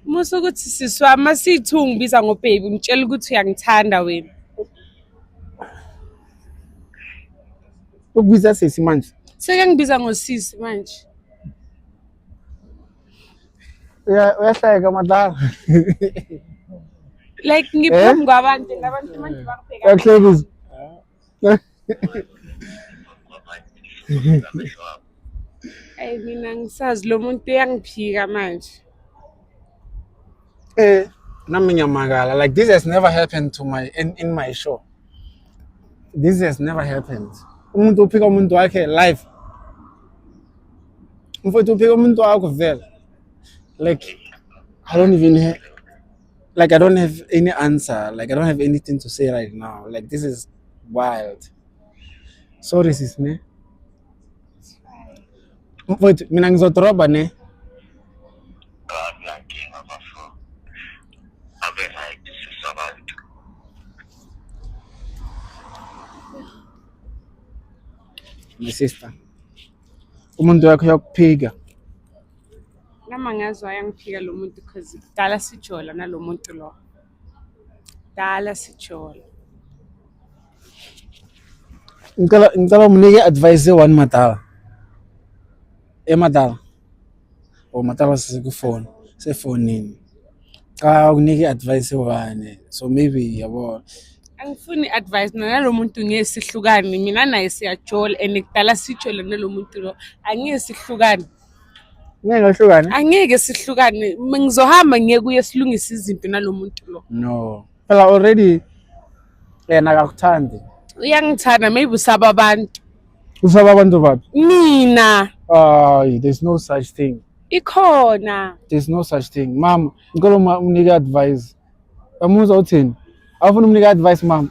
Musa ukuthi siswama sithi ungibiza ngobaby ngitshela ukuthi uyangithanda wena. Ukubiza sisi manje. Seke ngibiza ngosisi manje. Uyahleka madala. Like ngiphambi kwabantu ngabantu manje bakubheka. Uyahlekisa. Ay mina ngisazi lo muntu uyangiphika manje. Nami ngiyamangala. Like this has never happened to in my show. This has never happened. Umuntu uphika umuntu wakhe live. Mfowethu uphika umuntu wakho vele. Like I don't have any answer. Like I don't have anything to say right now. Like this is wild. Sorry sis ne. Mfowethu mina ngizodroba ne. My sister. Umuntu wakho uyakuphika. Nama ngazi wayangiphika lo muntu because dala sijola nalo muntu lo. Dala sijola. Ngicela umnike advice one madala. Madala. Madala sesifoni. Sefonini. Cha unike advice one. So maybe yabo. Angifuni advice nalo muntu ngesihlukani mina naye siyajola dala sijola nalo muntu lo. Angeke sihlukani. Ngeke hlukane. Angeke sihlukane. Ngizohamba ngiye kuye silungisa izinto nalo muntu lo. No. Phela already yena akakuthandi. Uyangithanda maybe usaba abantu. Usaba abantu bathi? Mina. There's no such thing. Ikhona. There's no such thing. Mama, ngicela umnike advice. Amuzwa uthini? Awufuna umnike advice mama?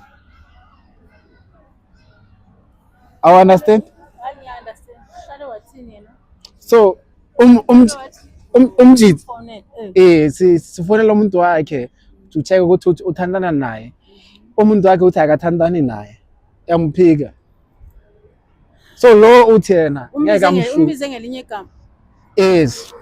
I understand? I understand. Shalo wathini yena? So umjit sifonela umuntu wakhe to check ukuthi uthandana naye. Umuntu wakhe uthi akathandani naye. Yamphika. So lo uthi yena ngeke amshuku. Umbize ngelinye igama. Yes.